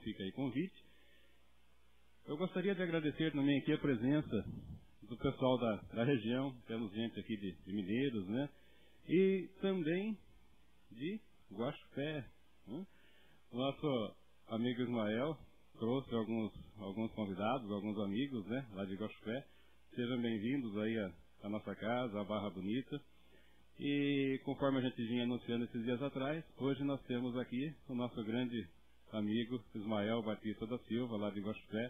fica aí o convite. Eu gostaria de agradecer também aqui a presença do pessoal da região, temos gente aqui de Mineiros, né? E também de Guaxupé, né? O nosso amigo Ismael trouxe alguns convidados, alguns amigos, né? Lá de Guaxupé. Sejam bem-vindos aí à nossa casa, à Barra Bonita. E conforme a gente vinha anunciando esses dias atrás, hoje nós temos aqui o nosso grande amigo Ismael Batista da Silva, lá de Guaxupé,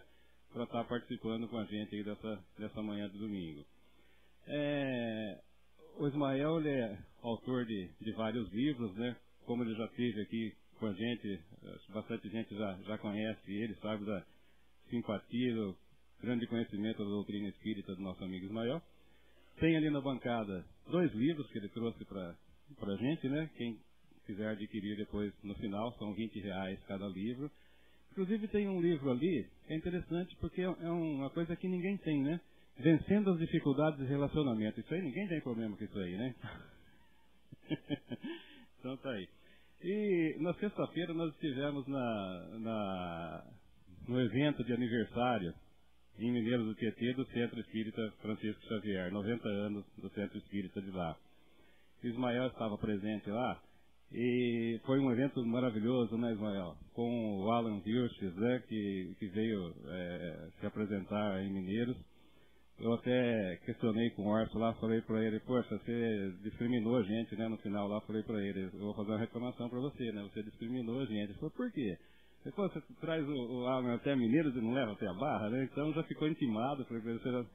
para estar participando com a gente aí dessa manhã de domingo. O Ismael, ele é autor de vários livros, né? Como ele já esteve aqui com a gente, bastante gente já conhece ele, sabe da simpatia, do grande conhecimento da doutrina espírita do nosso amigo Ismael. Tem ali na bancada 2 livros que ele trouxe para a gente, né? Quem quiser adquirir depois no final, são R$20 cada livro. Inclusive tem um livro ali, que é interessante porque é uma coisa que ninguém tem, né? Vencendo as dificuldades de relacionamento. Isso aí, ninguém tem problema com isso aí, né? Então tá aí. E na sexta-feira nós estivemos no evento de aniversário em Mineiros do Tietê, do Centro Espírita Francisco Xavier, 90 anos do Centro Espírita de lá. O Ismael estava presente lá e foi um evento maravilhoso, né, Ismael? Com o Alan Vilches, né, que veio se apresentar em Mineiros. Eu até questionei com o Orso lá, falei para ele, poxa, você discriminou a gente, né, no final lá, falei para ele, eu vou fazer uma reclamação para você, né, você discriminou a gente. Ele falou, por quê? Ele falou, você traz o Alan até Mineiros e não leva até a Barra, né? Então já ficou intimado, falei para ele,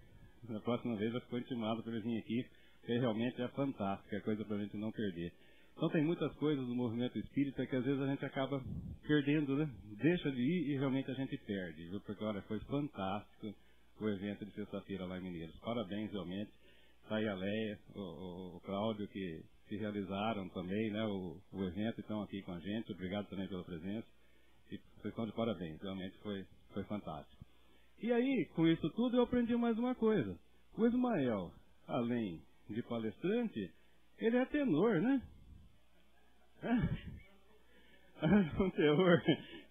na próxima vez já ficou intimado para ele vir aqui, porque realmente é fantástico, é coisa para a gente não perder. Então tem muitas coisas do movimento espírita que às vezes a gente acaba perdendo, né? Deixa de ir e realmente a gente perde, viu? Porque olha, foi fantástico o evento de sexta-feira lá em Mineiros. Parabéns realmente, tá aí a Leia, o Cláudio que se realizaram também, né? O evento, estão aqui com a gente, obrigado também pela presença. E vocês estão de parabéns, realmente foi fantástico. E aí, com isso tudo, eu aprendi mais uma coisa. O Ismael, além de palestrante, ele é tenor, né? Um tenor.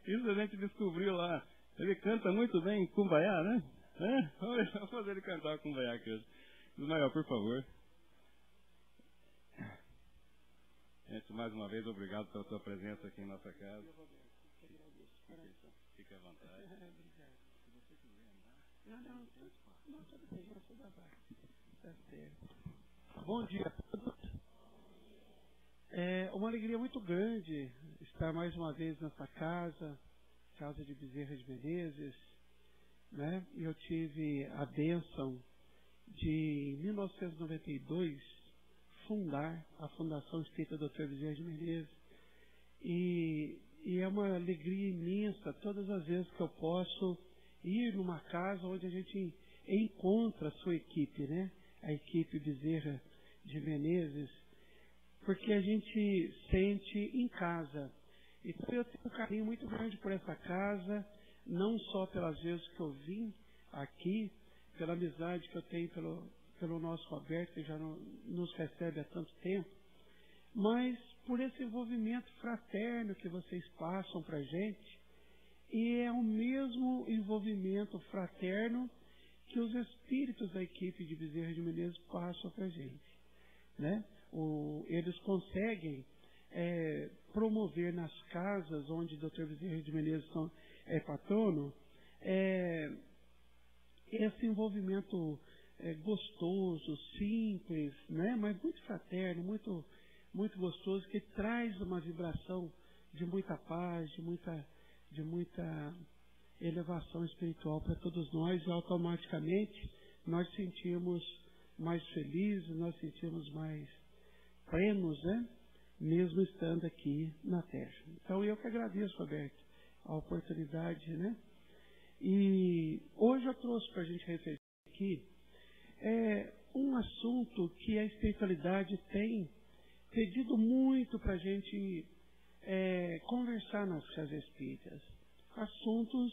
Isso a gente descobriu lá. Ele canta muito bem Kumbaya, né? Vamos fazer ele cantar Kumbaya aqui hoje. Ismael, por favor. Gente, mais uma vez, obrigado pela sua presença aqui em nossa casa. Fique à vontade. Obrigado. Se você quiser andar. Não, tudo bem, eu sou da Barra. Tá certo. Bom dia a todos. É uma alegria muito grande estar mais uma vez nessa casa de Bezerra de Menezes, né? Eu tive a bênção de, em 1992, fundar a Fundação Espírita Dr. Bezerra de Menezes. E é uma alegria imensa todas as vezes que eu posso ir numa casa onde a gente encontra a sua equipe, né? A equipe Bezerra de Menezes, porque a gente sente em casa. Então eu tenho um carinho muito grande por essa casa, não só pelas vezes que eu vim aqui, pela amizade que eu tenho pelo nosso Roberto, que já nos recebe há tanto tempo, mas por esse envolvimento fraterno que vocês passam para a gente, e é o mesmo envolvimento fraterno que os espíritos da equipe de Bezerra de Menezes passam para a gente, né? Eles conseguem promover nas casas onde o Dr. Bezerra de Menezes é patrono, esse envolvimento gostoso, simples, né? Mas muito fraterno, muito, muito gostoso, que traz uma vibração de muita paz, de muita elevação espiritual para todos nós, e automaticamente nós sentimos mais felizes, nós sentimos mais plenos, né? Mesmo estando aqui na Terra. Então eu que agradeço, Roberto, a oportunidade, né? E hoje eu trouxe para a gente refletir aqui um assunto que a espiritualidade tem pedido muito para a gente conversar nas casas espíritas. Assuntos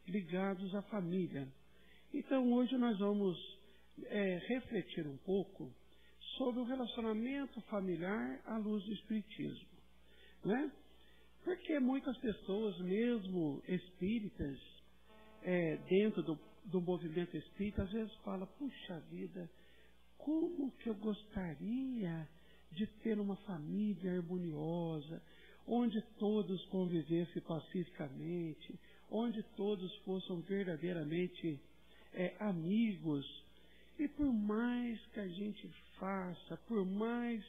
ligados à família. Então hoje nós vamos refletir um pouco sobre o relacionamento familiar à luz do Espiritismo, né? Porque muitas pessoas, mesmo espíritas, dentro do movimento espírita, às vezes falam, puxa vida, como que eu gostaria de ter uma família harmoniosa, onde todos convivessem pacificamente, onde todos fossem verdadeiramente amigos. E por mais que a gente faça, por mais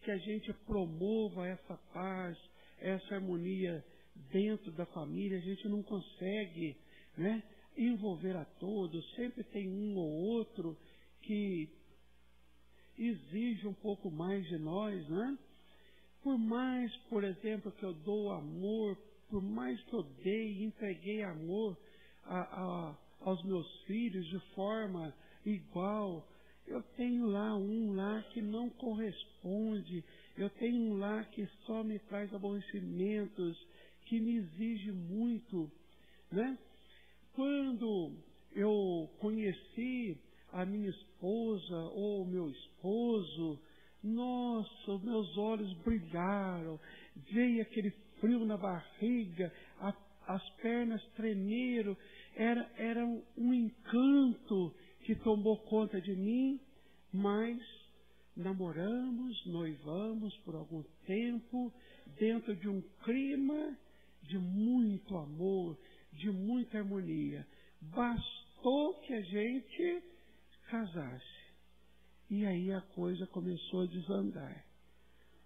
que a gente promova essa paz, essa harmonia dentro da família, a gente não consegue, né, envolver a todos. Sempre tem um ou outro que exige um pouco mais de nós, né? Por mais, por exemplo, que eu dou amor, por mais que eu dei, entreguei amor aos meus filhos de forma igual, eu tenho um lá que não corresponde, eu tenho um lá que só me traz aborrecimentos, que me exige muito, né? Quando eu conheci a minha esposa ou o meu esposo, nossa, meus olhos brilharam, veio aquele frio na barriga, as pernas tremeram, era um encanto que tomou conta de mim, mas namoramos, noivamos por algum tempo, dentro de um clima de muito amor, de muita harmonia. Bastou que a gente casasse. E aí a coisa começou a desandar.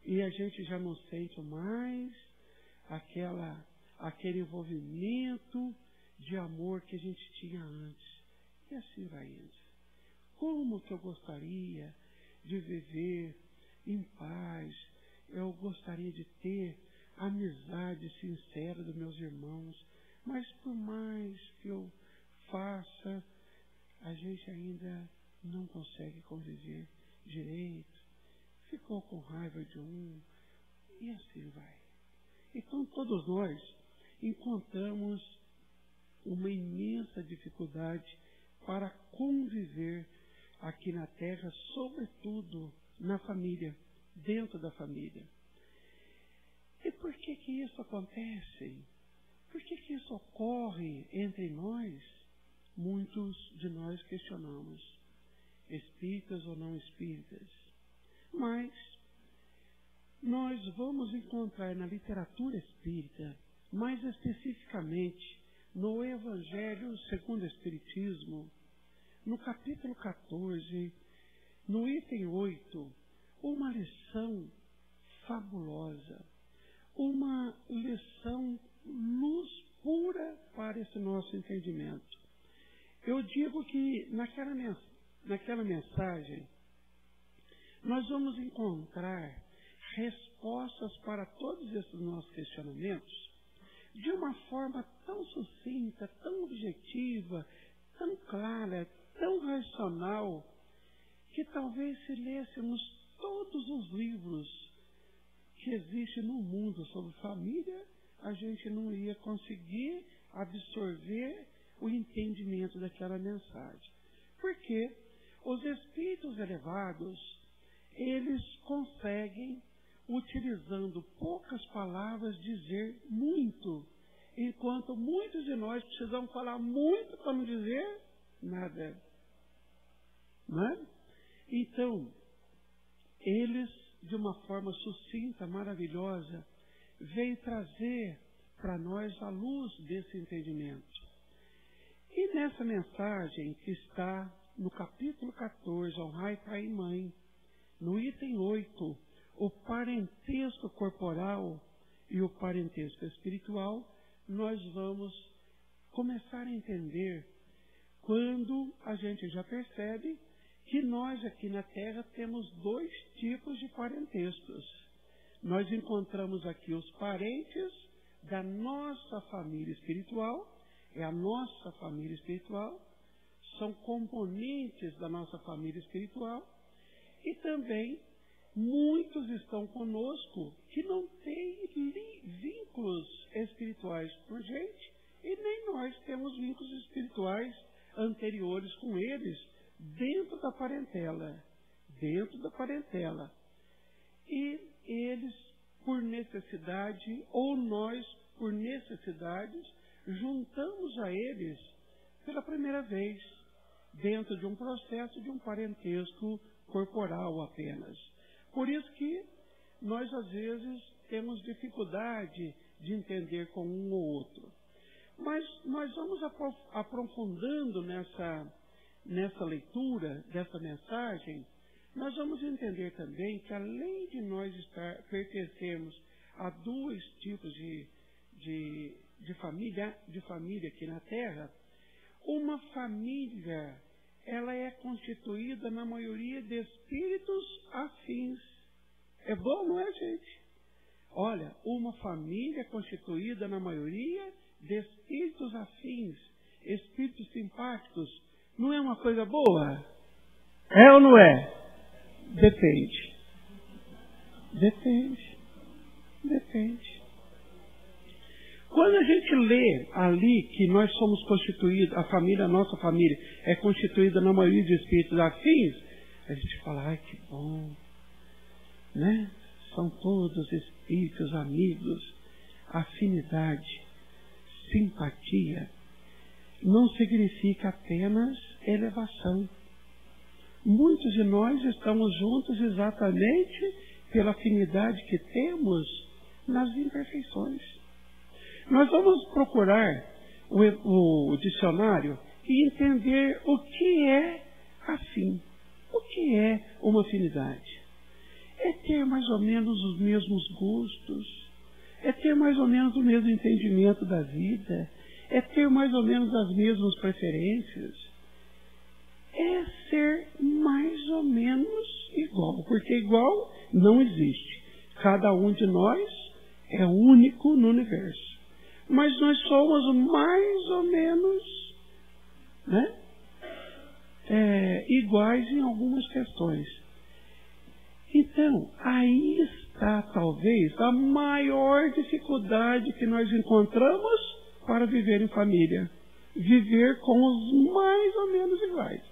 E a gente já não sente mais aquele envolvimento de amor que a gente tinha antes. E assim vai indo. Como que eu gostaria de viver em paz? Eu gostaria de ter a amizade sincera dos meus irmãos. Mas por mais que eu faça, a gente ainda não consegue conviver direito. Ficou com raiva de um. E assim vai. Então todos nós encontramos uma imensa dificuldade para conviver aqui na Terra, sobretudo na família, dentro da família. E por que que isso acontece? Por que que isso ocorre entre nós? Muitos de nós questionamos, espíritas ou não espíritas. Mas nós vamos encontrar na literatura espírita, mais especificamente no Evangelho segundo o Espiritismo, no capítulo 14, no item 8, uma lição fabulosa, uma lição luz pura para esse nosso entendimento. Eu digo que naquela mensagem nós vamos encontrar respostas para todos esses nossos questionamentos de uma forma tão sucinta, tão objetiva, tão clara, tão racional, que talvez se lêssemos todos os livros que existem no mundo sobre família, a gente não ia conseguir absorver o entendimento daquela mensagem. Porque os espíritos elevados, eles conseguem, utilizando poucas palavras, dizer muito, enquanto muitos de nós precisamos falar muito para não dizer nada. Não é? Então, eles, de uma forma sucinta, maravilhosa, veio trazer para nós a luz desse entendimento. E nessa mensagem que está no capítulo 14, Honrai Pai e Mãe, no item 8, o parentesco corporal e o parentesco espiritual, nós vamos começar a entender quando a gente já percebe que nós aqui na Terra temos dois tipos de parentescos. Nós encontramos aqui os parentes da nossa família espiritual, é a nossa família espiritual, são componentes da nossa família espiritual, e também muitos estão conosco que não têm vínculos espirituais com a gente, e nem nós temos vínculos espirituais anteriores com eles, dentro da parentela. E eles por necessidade, ou nós, por necessidades, juntamos a eles pela primeira vez, dentro de um processo de um parentesco corporal apenas. Por isso que nós, às vezes, temos dificuldade de entender com um ou outro. Mas nós vamos aprofundando nessa leitura dessa mensagem, nós vamos entender também que, além de nós pertencermos a dois tipos de família aqui na Terra, uma família, ela é constituída na maioria de espíritos afins. É bom, não é, gente? Olha, uma família constituída na maioria de espíritos afins, espíritos simpáticos, não é uma coisa boa? É ou não é? Depende. Quando a gente lê ali que nós somos constituídos, a nossa família é constituída na maioria de espíritos afins, a gente fala, ai que bom, né? São todos espíritos amigos. Afinidade, simpatia, não significa apenas elevação. Muitos de nós estamos juntos exatamente pela afinidade que temos nas imperfeições. Nós vamos procurar o dicionário e entender o que é afim, o que é uma afinidade. É ter mais ou menos os mesmos gostos, é ter mais ou menos o mesmo entendimento da vida, é ter mais ou menos as mesmas preferências, é ser mais ou menos igual, porque igual não existe. Cada um de nós é único no universo. Mas nós somos mais ou menos, né, iguais em algumas questões. Então, aí está talvez a maior dificuldade que nós encontramos para viver em família. Viver com os mais ou menos iguais.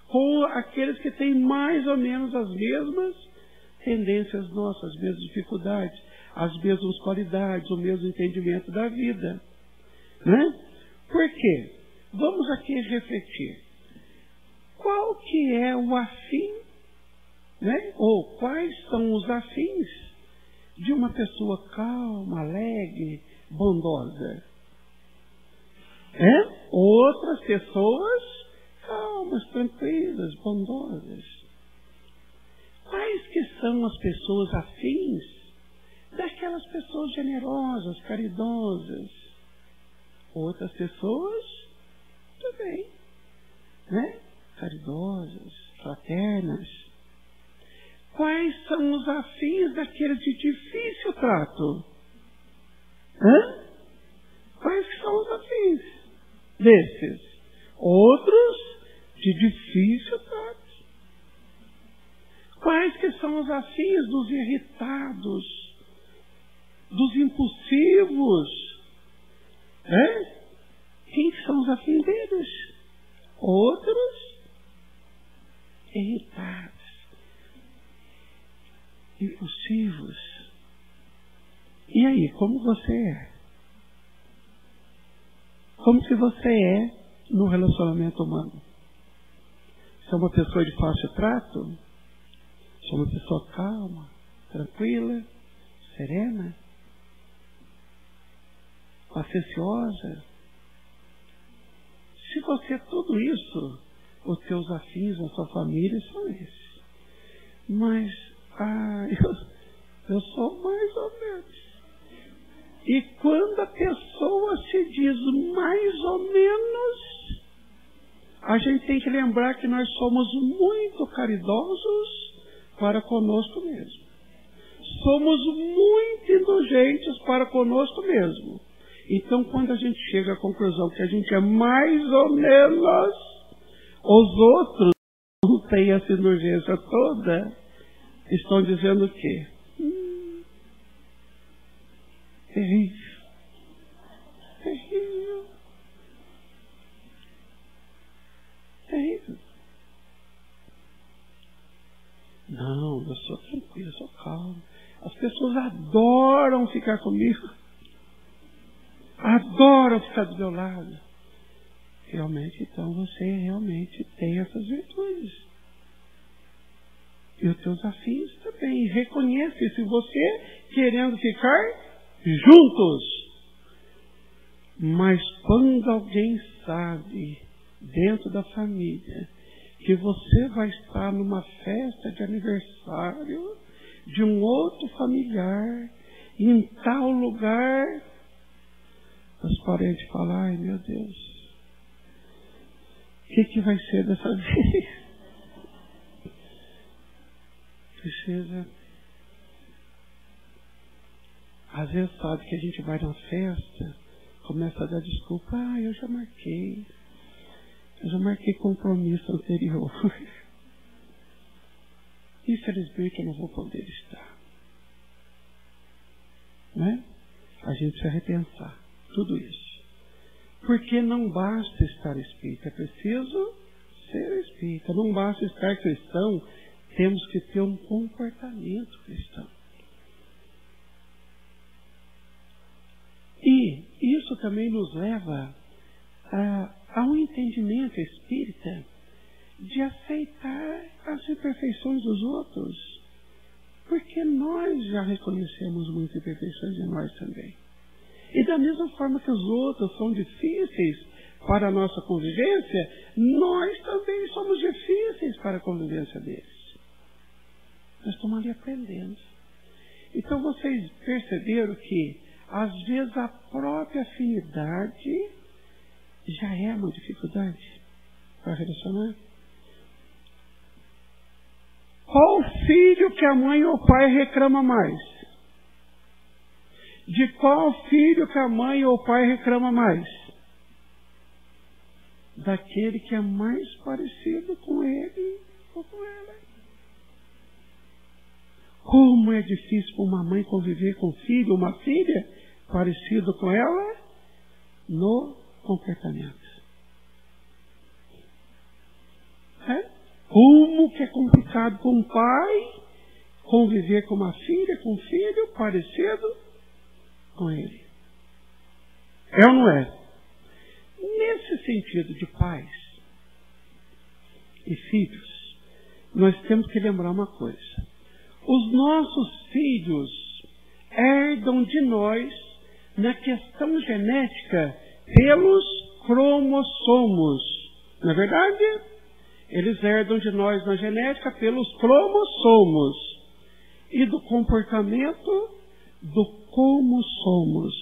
Com aqueles que têm mais ou menos as mesmas tendências nossas, as mesmas dificuldades, as mesmas qualidades, o mesmo entendimento da vida. Né? Por quê? Vamos aqui refletir. Qual que é o afim, né? Ou quais são os afins de uma pessoa calma, alegre, bondosa? Outras pessoas calmas, tranquilas, bondosas. Quais que são as pessoas afins daquelas pessoas generosas, caridosas? Outras pessoas também, né? Caridosas, fraternas. Quais são os afins daqueles de difícil trato? Quais que são os afins desses? Outros de difícil trato. Quais que são os afins dos irritados, dos impulsivos? Quem são os afins deles? Outros irritados, impulsivos. E aí, como você é? Como que você é no relacionamento humano? Você é uma pessoa de fácil trato? Você é uma pessoa calma, tranquila, serena, pacienciosa? Se você é tudo isso, os seus afins na sua família são esses. Mas, eu sou mais ou menos. E quando a pessoa se diz mais ou menos, a gente tem que lembrar que nós somos muito caridosos para conosco mesmo. Somos muito indulgentes para conosco mesmo. Então, quando a gente chega à conclusão que a gente é mais ou menos, os outros não têm essa indulgência toda, estão dizendo o quê? Terrível. Terrível. Terrível. Não, eu sou tranquilo, eu sou calmo. As pessoas espíritos adoram ficar comigo. Adoram ficar do meu lado. Realmente, então, você realmente tem essas virtudes. E os teus afins também. Reconhece se você querendo ficar juntos. Mas quando alguém sabe, dentro da família, que você vai estar numa festa de aniversário de um outro familiar, em tal lugar, os parentes falam, ai meu Deus, o que vai ser dessa vez? Precisa. Às vezes sabe que a gente vai numa festa, começa a dar desculpa, eu já marquei compromisso anterior. Infelizmente eu não vou poder estar. Né? A gente precisa repensar tudo isso. Porque não basta estar espírita, é preciso ser espírita. Não basta estar cristão, temos que ter um comportamento cristão. E isso também nos leva a um entendimento espírita de aceitar as imperfeições dos outros. Porque nós já reconhecemos muitas imperfeições em nós também. E da mesma forma que os outros são difíceis para a nossa convivência, nós também somos difíceis para a convivência deles. Nós estamos ali aprendendo. Então vocês perceberam que às vezes a própria afinidade já é uma dificuldade para relacionar. Qual filho que a mãe ou o pai reclama mais? De qual filho que a mãe ou o pai reclama mais? Daquele que é mais parecido com ele ou com ela. Como é difícil para uma mãe conviver com um filho ou uma filha parecido com ela no comportamento. Como que é complicado com um pai conviver com uma filha, com um filho parecido com ele. É ou não é? Nesse sentido de pais e filhos, nós temos que lembrar uma coisa. Os nossos filhos herdam de nós, na questão genética, pelos cromossomos. Não é verdade? Eles herdam de nós na genética pelos cromossomos. E do comportamento, do como somos.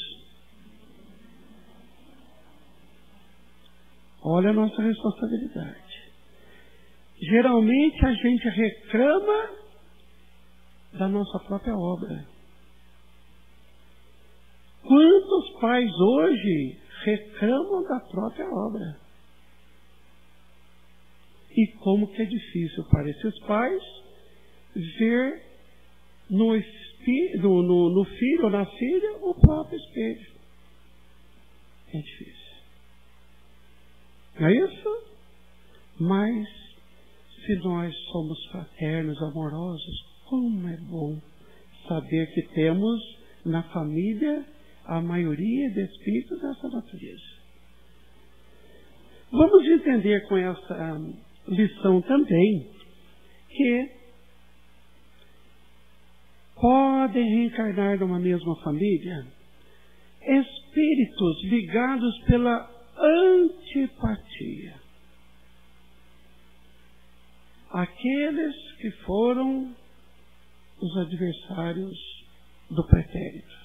Olha a nossa responsabilidade. Geralmente a gente reclama da nossa própria obra. Quantos pais hoje reclamam da própria obra? E como que é difícil para esses pais ver no filho ou na filha o próprio espelho. É difícil. Não é isso? Mas se nós somos fraternos, amorosos, como é bom saber que temos na família a maioria de espíritos dessa natureza. Vamos entender com essa lição também que podem reencarnar numa mesma família espíritos ligados pela antipatia. Aqueles que foram os adversários do pretérito.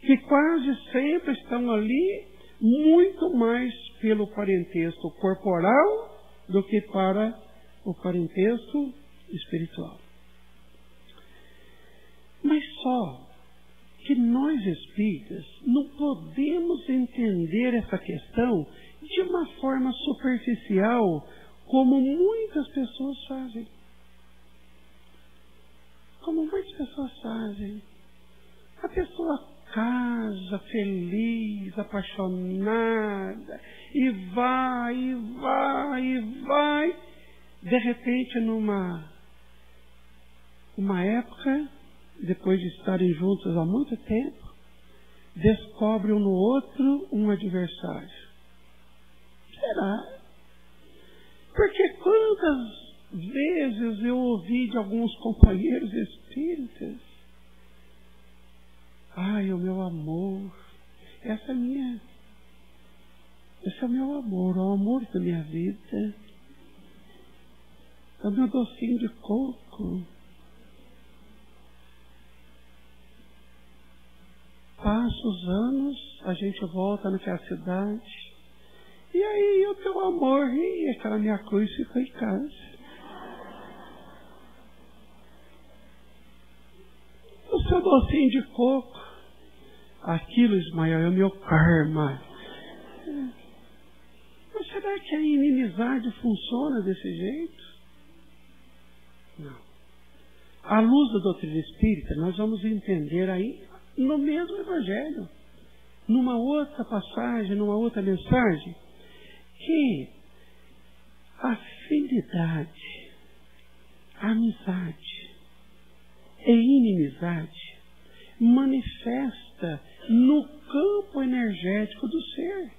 Que quase sempre estão ali muito mais pelo parentesco corporal do que para o parentesco espiritual. Mas só que nós espíritas não podemos entender essa questão de uma forma superficial, como muitas pessoas fazem. Como muitas pessoas fazem. A pessoa casa, feliz, apaixonada, e vai. De repente, numa época depois de estarem juntos há muito tempo, descobrem um no outro um adversário. Será? Porque quantas vezes eu ouvi de alguns companheiros espíritas: ai, o meu amor, esse é o meu amor, o amor da minha vida, é o meu docinho de coco. Passa os anos, a gente volta naquela cidade, e aí o teu amor, e aquela minha cruz ficou em casa. O seu docinho de coco, aquilo, Ismael, é o meu karma. Mas será que a inimizade funciona desse jeito? Não. À luz da doutrina espírita, nós vamos entender aí, no mesmo Evangelho, numa outra passagem, numa outra mensagem, que a afinidade, a amizade e inimizade manifesta no campo energético do ser.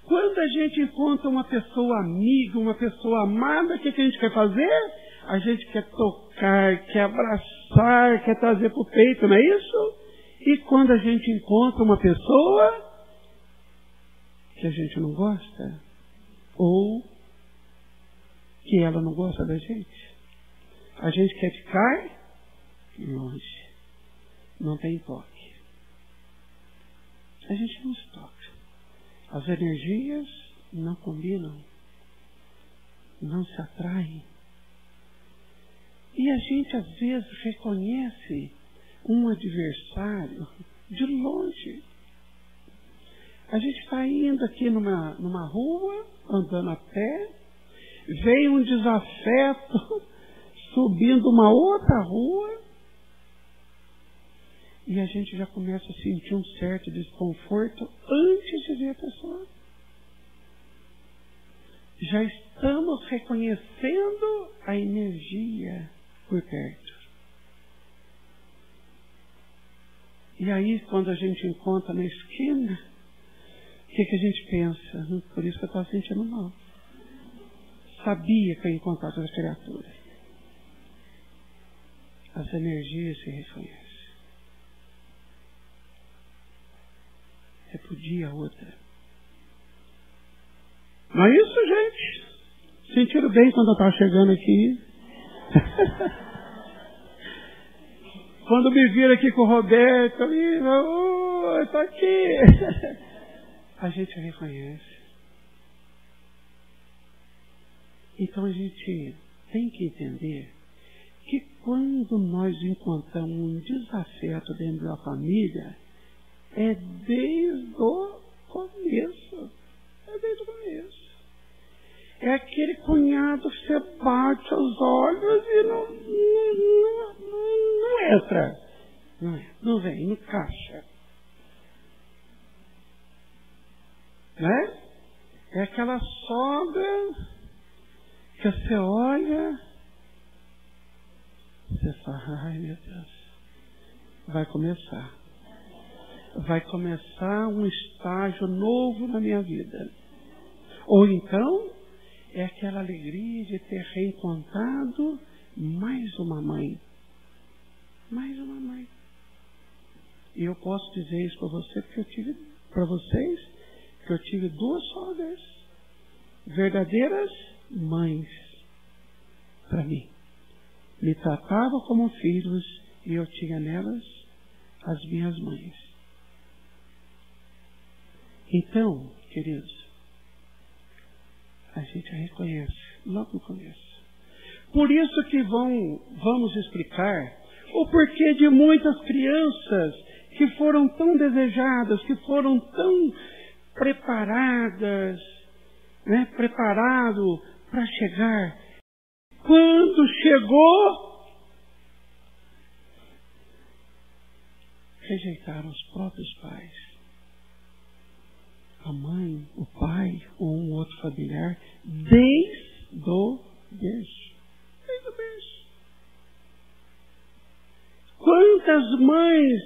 Quando a gente encontra uma pessoa amiga, uma pessoa amada, o que a gente quer fazer? A gente quer tocar, quer abraçar, quer trazer para o peito, não é isso? E quando a gente encontra uma pessoa que a gente não gosta, ou que ela não gosta da gente, a gente quer ficar longe. Não tem toque. A gente não se toca. As energias não combinam, não se atraem. E a gente às vezes reconhece um adversário de longe. A gente está indo aqui numa rua, andando a pé, veio um desafeto subindo uma outra rua, e a gente já começa a sentir um certo desconforto antes de ver a pessoa. Já estamos reconhecendo a energia por perto. E aí, quando a gente encontra na esquina, o que a gente pensa? Por isso que eu estava sentindo mal. Sabia que eu ia encontrar essas criaturas. As energias se reconhecem. Repudia a outra. Não é isso, gente? Sentiram bem quando eu estava chegando aqui? Quando me viram aqui com o Roberto, está aqui. A gente reconhece. Então a gente tem que entender que quando nós encontramos um desafeto dentro da família, é desde o começo. É desde o começo. É aquele cunhado que você bate os olhos e não entra. Não vem, não encaixa. Né? É aquela sogra que você olha, você fala, ai meu Deus, vai começar. Vai começar um estágio novo na minha vida. Ou então, é aquela alegria de ter reencontrado mais uma mãe. Mais uma mãe. E eu posso dizer isso para você, porque eu tive, para vocês, que eu tive duas sogras, verdadeiras mães para mim. Me tratavam como filhos e eu tinha nelas as minhas mães. Então, queridos, a gente reconhece logo no começo. Por isso que vamos explicar o porquê de muitas crianças que foram tão desejadas, que foram tão preparadas, né, preparado para chegar. Quando chegou, rejeitaram os próprios pais. A mãe, o pai ou um outro familiar, desde o berço. Desde o berço. as mães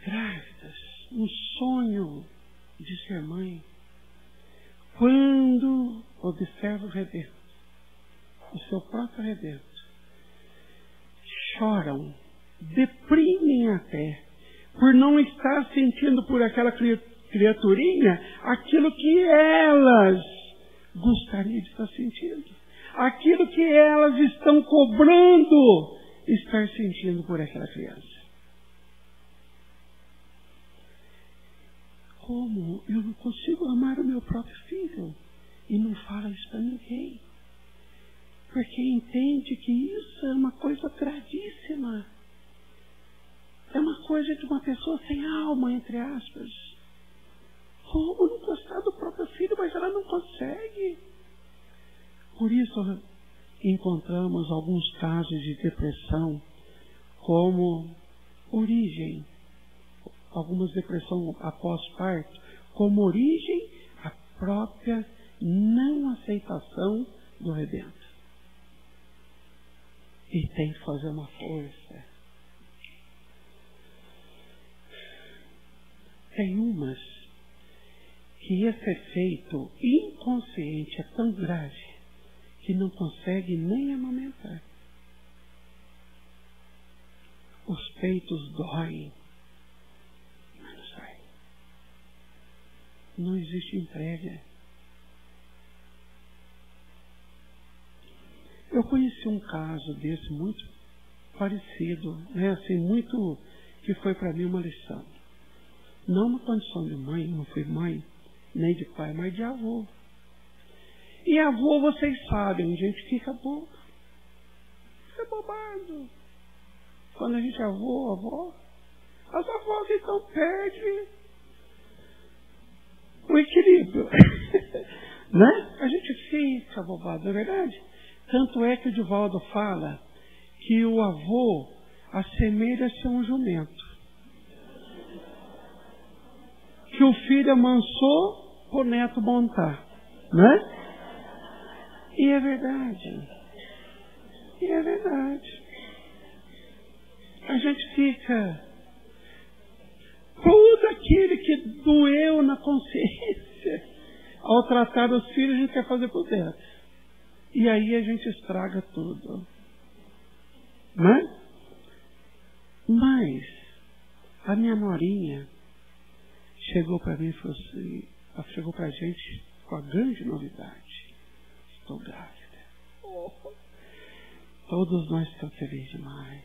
grávidas, um sonho de ser mãe, quando observa o redento, o seu próprio redento, choram, deprimem até, por não estar sentindo por aquela criaturinha aquilo que elas gostariam de estar sentindo, aquilo que elas estão cobrando estar sentindo por aquela criança. Como eu não consigo amar o meu próprio filho e não fala isso para ninguém? Porque entende que isso é uma coisa gravíssima. É uma coisa de uma pessoa sem alma, entre aspas. Como não gostar do próprio filho, mas ela não consegue? Por isso encontramos alguns casos de depressão como origem, algumas depressões após parto, como origem a própria não aceitação do redento. E tem que fazer uma força. Tem umas que esse efeito inconsciente é tão grave que não consegue nem amamentar. Os peitos doem, mas não sai. Não existe entrega. Eu conheci um caso desse muito parecido, né? Assim, muito, que foi para mim uma lição. Não na condição de mãe, não fui mãe, nem de pai, mas de avô. E avô, vocês sabem, a gente fica bobo. Fica bobado. Quando a gente é avô, as avós então perdem o equilíbrio. Né? A gente fica bobado, não é verdade? Tanto é que o Divaldo fala que o avô assemelha-se a um jumento. Que o filho amansou para o neto montar. Né? E é verdade. E é verdade. A gente fica... Tudo aquilo que doeu na consciência, ao tratar os filhos, a gente quer fazer por dentro. E aí a gente estraga tudo. Né? Mas a minha norinha chegou para mim e falou assim, chegou para a gente com a grande novidade. Estou grávida. Oh. Todos nós estamos felizes demais.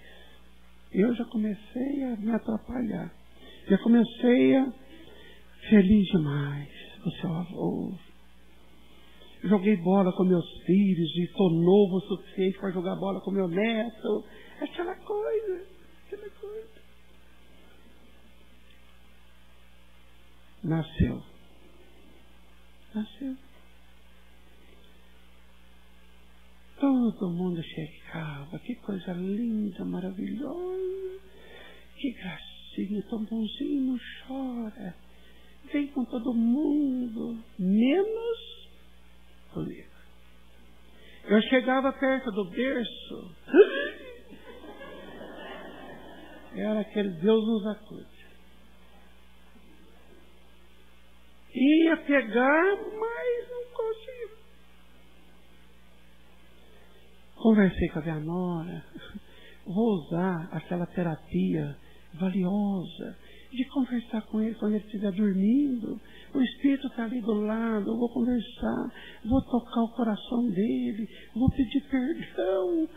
Eu já comecei a me atrapalhar. Já comecei a... Feliz demais. O seu avô. Joguei bola com meus filhos e estou novo o suficiente para jogar bola com meu neto. Aquela coisa. Nasceu. Todo mundo chegava. Que coisa linda, maravilhosa. Que gracinha, tão bonzinho, não chora. Vem com todo mundo, menos comigo. Eu chegava perto do berço. Era aquele Deus nos acude. Ia pegar, mas não conseguia. Conversei com a minha nora. Vou usar aquela terapia valiosa de conversar com ele quando ele estiver dormindo. O Espírito está ali do lado, eu vou conversar, vou tocar o coração dele, vou pedir perdão.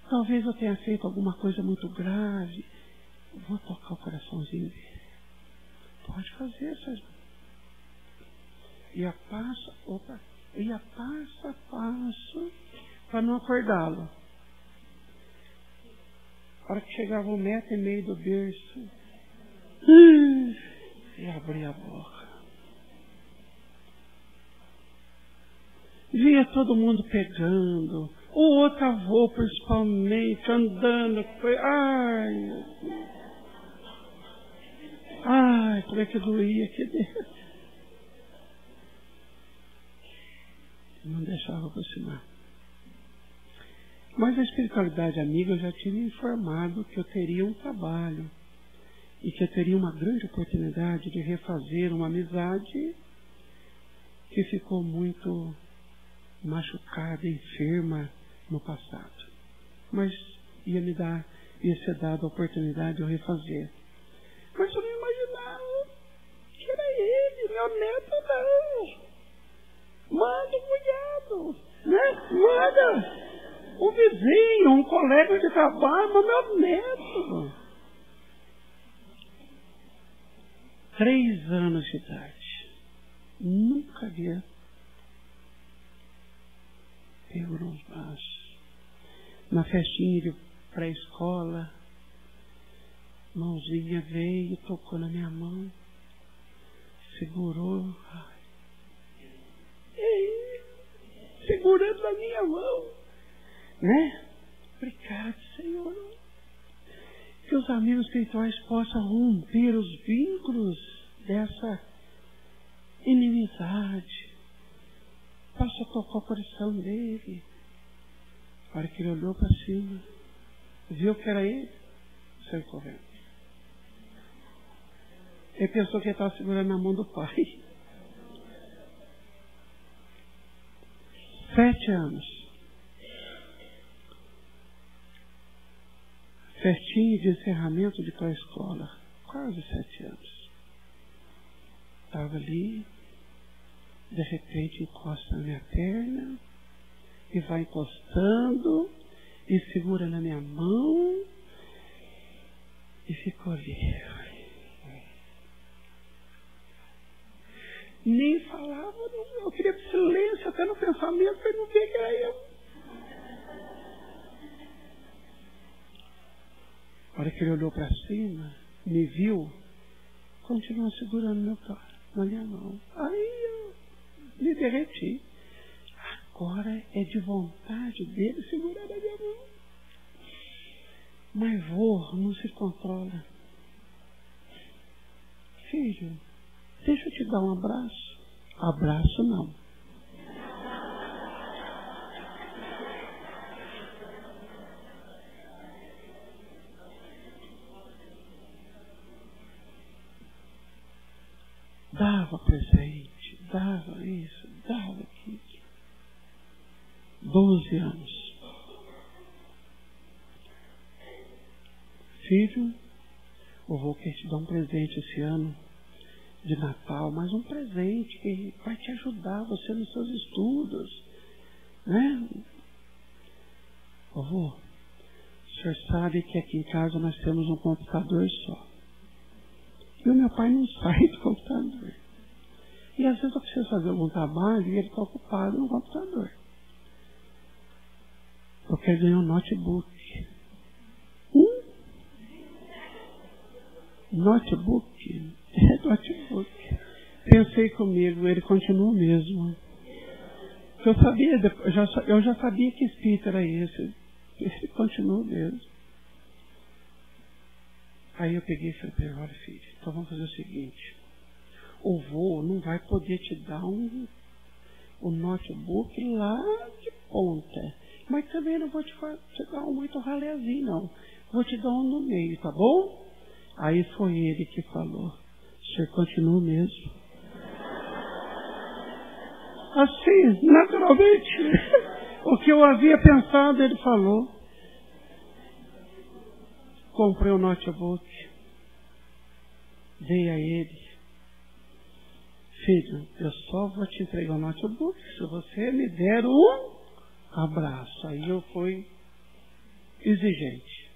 Talvez eu tenha feito alguma coisa muito grave. Vou tocar o coraçãozinho dele. Pode fazer essas. Ia passo a passo para não acordá-lo. A hora que chegava 1,5 metro do berço, e abria a boca. Via todo mundo pegando, o outro avô principalmente, andando. Ai, como é que doía aqui dentro. Não deixava aproximar. Mas a espiritualidade amiga eu já tinha informado que eu teria um trabalho e que eu teria uma grande oportunidade de refazer uma amizade que ficou muito machucada, enferma no passado. Mas ia ser dada a oportunidade de eu refazer. Mas eu não imaginava que era ele, meu neto não. Manda o cunhado, né? Manda um vizinho, um colega de trabalho, mas meu neto. 3 anos de idade. Nunca havia pego nos braços. Na festinha de pré-escola, mãozinha veio, tocou na minha mão, segurou, segurando na minha mão, né? Obrigado, Senhor. Que os amigos espirituais possam romper os vínculos dessa inimizade, possa tocar o coração dele. A hora que ele olhou para cima, viu que era ele, saiu correndo. Ele pensou que ele estava segurando a mão do pai. 7 anos. Festinha de encerramento de pré-escola. Quase 7 anos. Estava ali, de repente encosta na minha perna, e vai encostando, e segura na minha mão, e ficou ali. Nem falava, eu queria silêncio até no pensamento para ele não ver que era eu. A hora que ele olhou para cima, me viu, continuou segurando meu pai na minha mão. Aí eu me derreti. Agora é de vontade dele segurar a minha mão. Mas vô não se controla. Filho, deixa eu te dar um abraço. Abraço não. Dava presente, dava isso, dava aquilo. 12 anos. Filho, eu vou querer te dar um presente esse ano de Natal, mas um presente que vai te ajudar você nos seus estudos, né? Vovô, o senhor sabe que aqui em casa nós temos um computador só. E o meu pai não sai do computador. E às vezes eu preciso fazer algum trabalho e ele está ocupado no computador. Eu quero ganhar um notebook. Notebook? É notebook. Pensei comigo, ele continua o mesmo. Eu já sabia que espírito era esse. Ele continua o mesmo. Aí eu peguei e falei, olha filho, então vamos fazer o seguinte. O vô não vai poder te dar um notebook lá de ponta. Mas também não vou te dar um muito ralézinho, não. Vou te dar um no meio, tá bom? Aí foi ele que falou, o senhor continua mesmo. Assim, naturalmente, o que eu havia pensado, ele falou. Comprei um notebook, dei a ele. Filho, eu só vou te entregar o notebook se você me der um abraço. Aí eu fui exigente.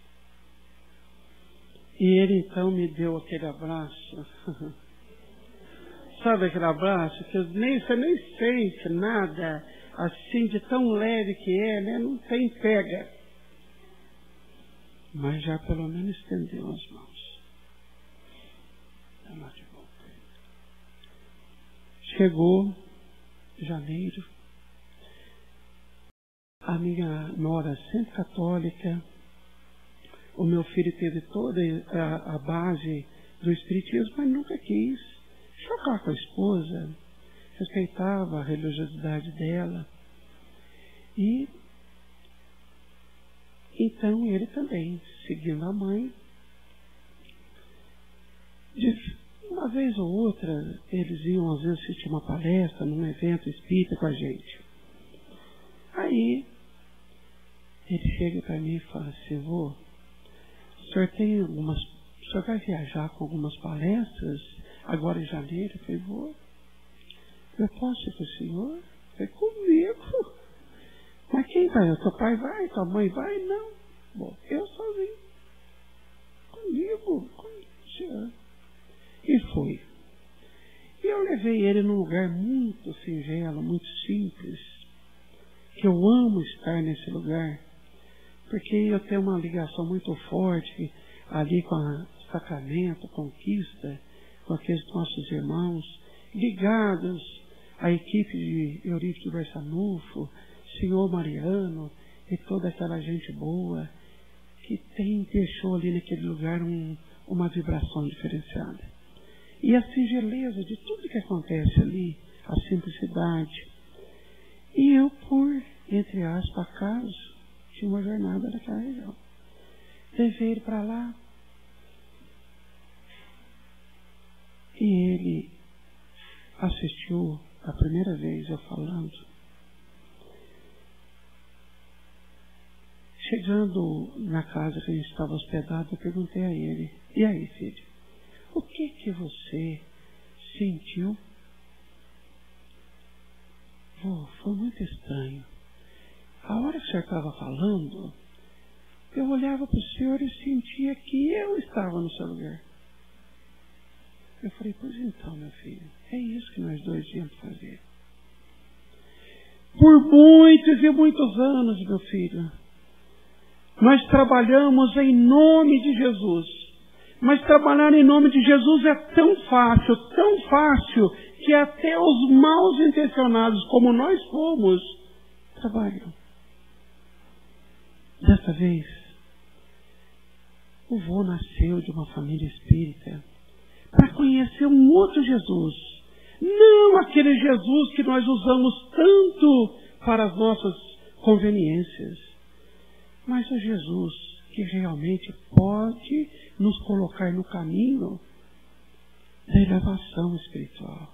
E ele então me deu aquele abraço. Sabe aquele abraço que você nem sente nada assim de tão leve que é, né? Não tem pega. Mas já pelo menos estendeu as mãos. É notebook. Chegou janeiro. A minha nora sempre católica. O meu filho teve toda a base do espiritismo, mas nunca quis chocar com a esposa. Respeitava a religiosidade dela. E Então ele também, seguindo a mãe, uma vez ou outra, eles iam às vezes assistir uma palestra num evento espírita com a gente. Aí ele chega para mim e fala assim: vô, o senhor vai viajar com algumas palestras agora em janeiro? Eu falei: vô, eu posso ir com o senhor? Eu falei: comigo? Mas quem vai? O teu pai vai? Tua mãe vai? Não. Bom, eu sozinho. Comigo, com o senhor. E foi. E eu levei ele num lugar muito singelo, muito simples, que eu amo estar nesse lugar, porque eu tenho uma ligação muito forte ali com a Sacramento, Conquista, com aqueles nossos irmãos, ligados à equipe de Eurípides Barçanufo, Senhor Mariano e toda aquela gente boa que deixou ali naquele lugar uma vibração diferenciada. E a singeleza de tudo que acontece ali, a simplicidade. E eu, por, entre aspas, acaso, tinha uma jornada naquela região. Levei ele para lá. E ele assistiu a primeira vez eu falando. Chegando na casa que a gente estava hospedado, eu perguntei a ele: e aí, filho? O que você sentiu? Foi muito estranho. A hora que o senhor estava falando, eu olhava para o senhor e sentia que eu estava no seu lugar. Eu falei: pois então, meu filho, é isso que nós dois íamos fazer. Por muitos e muitos anos, meu filho, nós trabalhamos em nome de Jesus. Mas trabalhar em nome de Jesus é tão fácil, que até os maus intencionados, como nós fomos, trabalham. Dessa vez, o vô nasceu de uma família espírita para conhecer um outro Jesus. Não aquele Jesus que nós usamos tanto para as nossas conveniências, mas o Jesus que realmente pode nos colocar no caminho da elevação espiritual.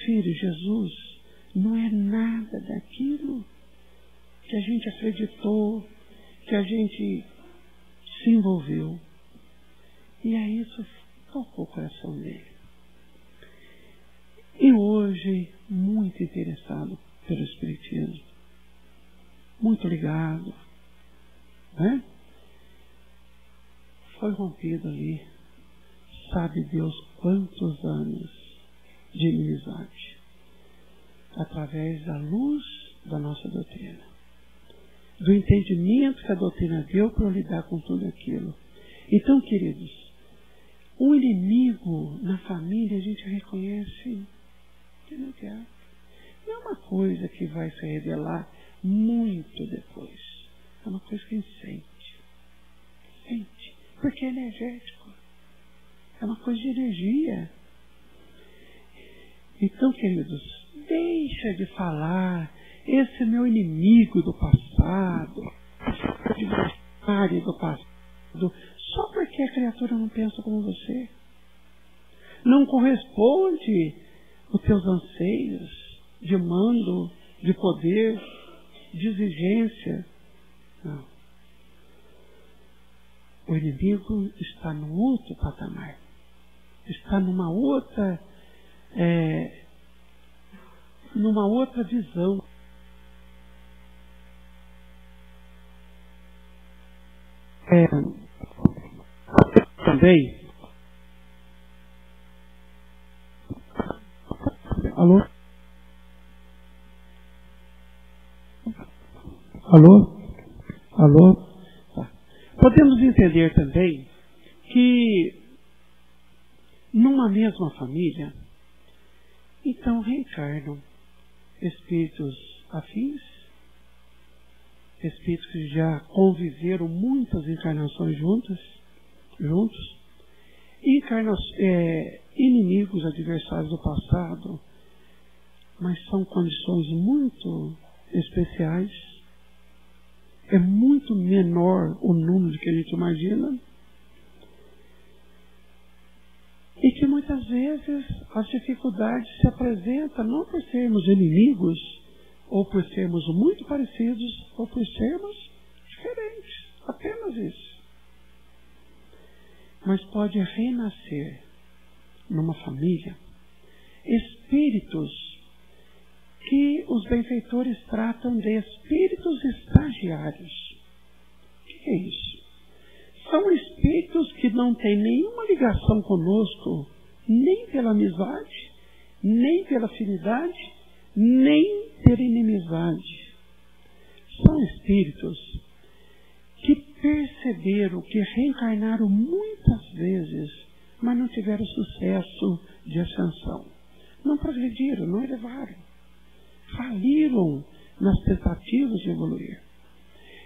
Filho, Jesus não é nada daquilo que a gente acreditou, que a gente se envolveu. E aí isso tocou o coração dele. E hoje, muito interessado pelo Espiritismo, muito ligado, né? Foi rompido ali, sabe Deus quantos anos de inimizade, através da luz da nossa doutrina, do entendimento que a doutrina deu para lidar com tudo aquilo. Então, queridos, o inimigo na família a gente reconhece de imediato. Não é uma coisa que vai se revelar muito depois. É uma coisa que a gente sente, porque é energético. É uma coisa de energia. Então, queridos, deixa de falar, esse é meu inimigo do passado, adversário do passado, só porque a criatura não pensa como você. Não corresponde aos teus anseios de mando, de poder, de exigência. Não. O inimigo está num outro patamar. Está numa outra visão. Também. Alô? Alô? Alô? Tá. Podemos entender também que numa mesma família, então reencarnam espíritos afins, espíritos que já conviveram muitas encarnações juntos, inimigos, adversários do passado, mas são condições muito especiais. é muito menor o número que a gente imagina. E que muitas vezes as dificuldades se apresentam não por sermos inimigos, ou por sermos muito parecidos, ou por sermos diferentes. Apenas isso. Mas pode renascer numa família espíritos que os benfeitores tratam de espíritos estagiários. O que é isso? São espíritos que não têm nenhuma ligação conosco, nem pela amizade, nem pela afinidade, nem pela inimizade. São espíritos que perceberam que reencarnaram muitas vezes, mas não tiveram sucesso de ascensão. Não progrediram, não elevaram. Faliram nas tentativas de evoluir.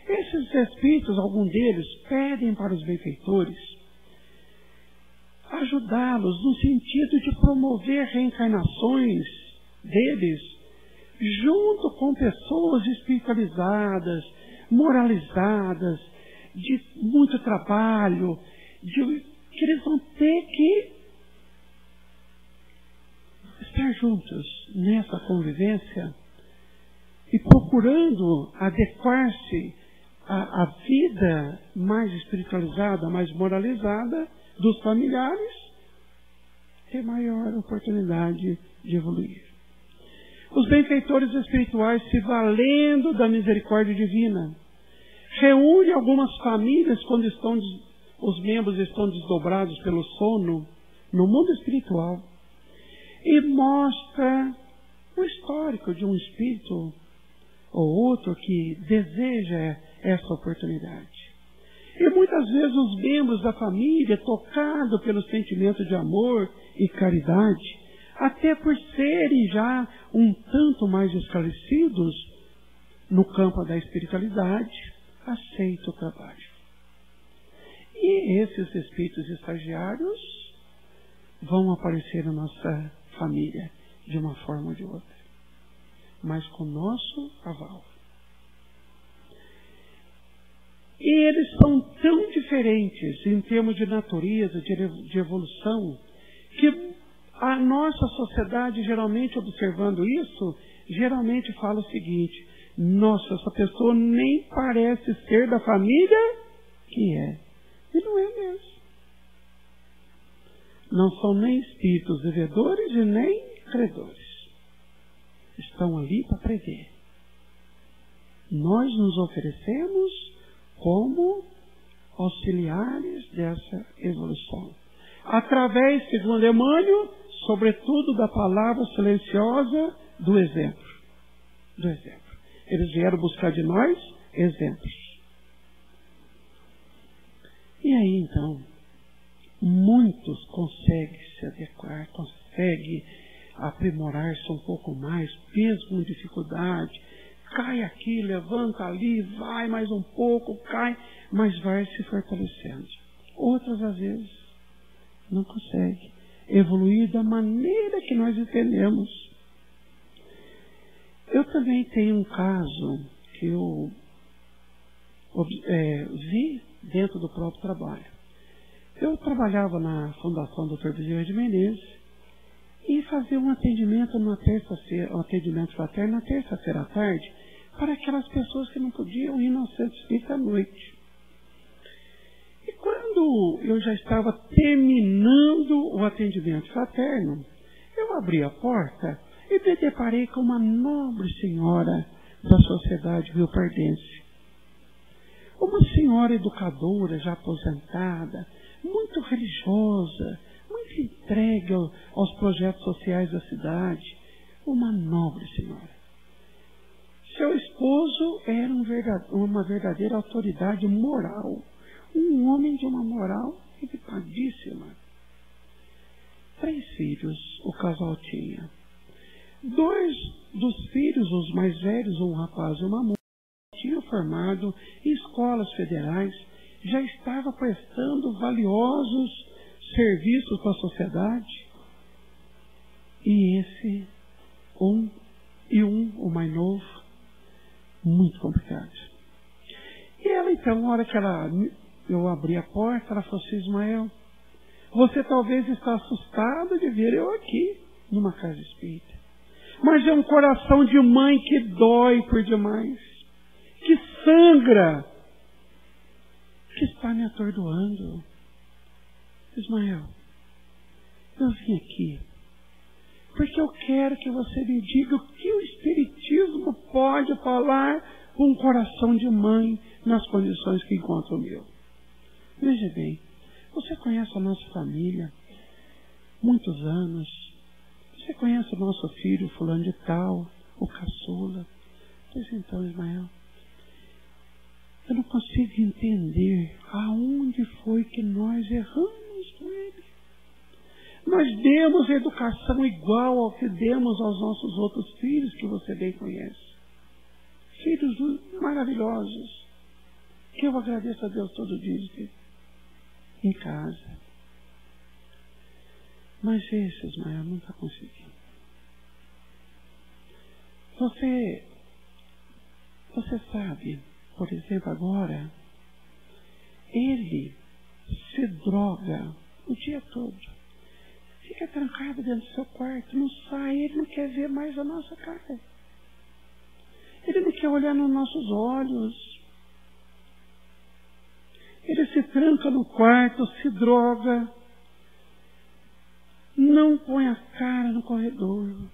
Esses espíritos, alguns deles, pedem para os benfeitores ajudá-los no sentido de promover reencarnações deles junto com pessoas espiritualizadas, moralizadas, de muito trabalho, que eles vão ter que estar juntos nessa convivência e procurando adequar-se à vida mais espiritualizada, mais moralizada dos familiares, ter maior oportunidade de evoluir. Os benfeitores espirituais, se valendo da misericórdia divina, reúnem algumas famílias quando os membros estão desdobrados pelo sono no mundo espiritual e mostra o histórico de um espírito ou outro que deseja essa oportunidade. E muitas vezes os membros da família, tocados pelo sentimento de amor e caridade, até por serem já um tanto mais esclarecidos no campo da espiritualidade, aceitam o trabalho. E esses espíritos estagiários vão aparecer na nossa família de uma forma ou de outra, mas com o nosso aval. E eles são tão diferentes em termos de natureza, de evolução, que a nossa sociedade, geralmente observando isso, geralmente fala o seguinte: nossa, essa pessoa nem parece ser da família que é. E não é mesmo. Não são nem espíritos devedores e nem credores. Estão ali para prever. Nós nos oferecemos como auxiliares dessa evolução. Através, segundo Emmanuel, sobretudo da palavra silenciosa do exemplo. Do exemplo. Eles vieram buscar de nós exemplos. E aí, então, muitos conseguem se adequar, conseguem aprimorar-se um pouco mais, mesmo com dificuldade. Cai aqui, levanta ali, vai mais um pouco, cai, mas vai se fortalecendo. Outras, às vezes, não conseguem evoluir da maneira que nós entendemos. Eu também tenho um caso que eu vi dentro do próprio trabalho. Eu trabalhava na Fundação Dr. Bezerra de Menezes e fazia um atendimento na terça-feira, um atendimento fraterno na terça-feira à tarde, para aquelas pessoas que não podiam ir no centro espírita à noite. E quando eu já estava terminando o atendimento fraterno, eu abri a porta e me deparei com uma nobre senhora da Sociedade Rio-Pardense. Uma senhora educadora, já aposentada, muito religiosa, muito entregue aos projetos sociais da cidade. Uma nobre senhora. Seu esposo era uma verdadeira autoridade moral. Um homem de uma moral elevadíssima. 3 filhos o casal tinha. 2 dos filhos, os mais velhos, um rapaz e uma moça, tinham formado em escolas federais, já estava prestando valiosos serviços para a sociedade. E esse, o mais novo, muito complicado. Então, na hora que eu abri a porta, ela falou assim: Ismael, você talvez está assustado de ver eu aqui, numa casa espírita. Mas é um coração de mãe que dói por demais, que sangra, que está me atordoando. Ismael, eu vim aqui porque eu quero que você me diga o que o Espiritismo pode falar com um coração de mãe nas condições que encontra o meu. Veja bem, você conhece a nossa família, muitos anos. Você conhece o nosso filho, fulano de tal, o caçula. Pois então, Ismael, eu não consigo entender aonde foi que nós erramos com ele. Nós demos educação igual ao que demos aos nossos outros filhos, que você bem conhece. Filhos maravilhosos, que eu agradeço a Deus todo dia de ter em casa. Mas esse, Ismael, não está conseguindo. Você sabe, por exemplo, agora, ele se droga o dia todo. Fica trancado dentro do seu quarto, não sai, ele não quer ver mais a nossa cara. Ele não quer olhar nos nossos olhos. Ele se tranca no quarto, se droga, não põe a cara no corredor.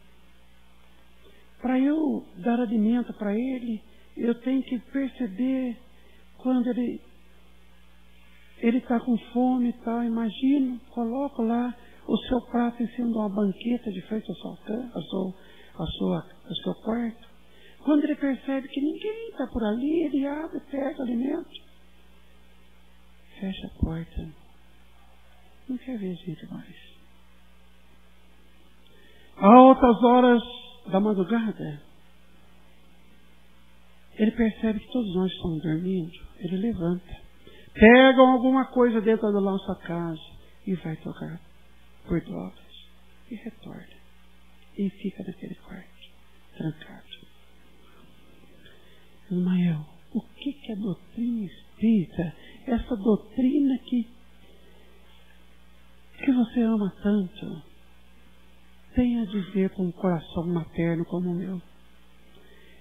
Para eu dar alimento para ele, eu tenho que perceber quando ele está com fome e tal. Imagino, coloco lá o seu prato em cima de uma banqueta de frente ao seu quarto. Quando ele percebe que ninguém está por ali, ele abre e pega o alimento. Fecha a porta. Não quer ver gente mais. A altas horas da madrugada, ele percebe que todos nós estamos dormindo. Ele levanta. Pega alguma coisa dentro da nossa casa e vai tocar por drogas. E retorna. E fica naquele quarto, trancado. Ismael, o que é a doutrina espírita? Essa doutrina que você ama tanto, tem a dizer com um coração materno como o meu.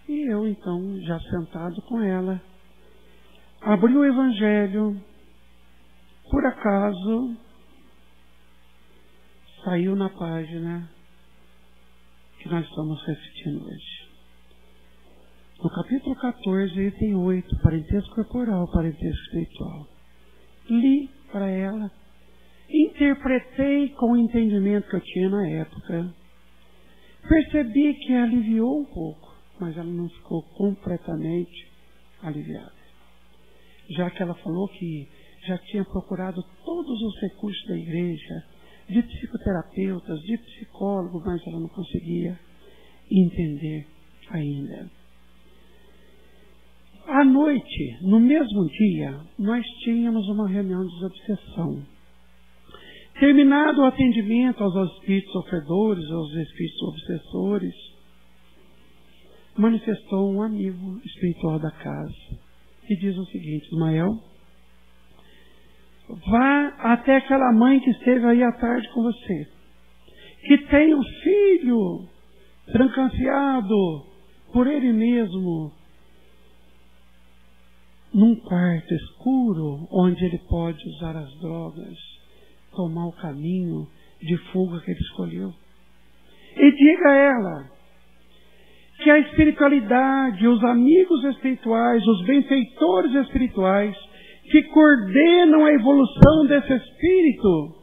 E eu, então, já sentado com ela, abri o Evangelho, por acaso, saiu na página que nós estamos repetindo hoje. No capítulo 14, item 8, parentesco corporal, parentesco espiritual. Li para ela, interpretei com o entendimento que eu tinha na época. Percebi que aliviou um pouco, mas ela não ficou completamente aliviada. Já que ela falou que já tinha procurado todos os recursos da igreja, de psicoterapeutas, de psicólogo, mas ela não conseguia entender ainda. À noite, no mesmo dia, nós tínhamos uma reunião de desobsessão. Terminado o atendimento aos espíritos sofredores, aos espíritos obsessores, manifestou um amigo espiritual da casa que diz o seguinte: Ismael, vá até aquela mãe que esteve aí à tarde com você, que tem um filho trancafiado por ele mesmo, num quarto escuro, onde ele pode usar as drogas, tomar o caminho de fuga que ele escolheu. E diga a ela que a espiritualidade, os amigos espirituais, os benfeitores espirituais, que coordenam a evolução desse espírito,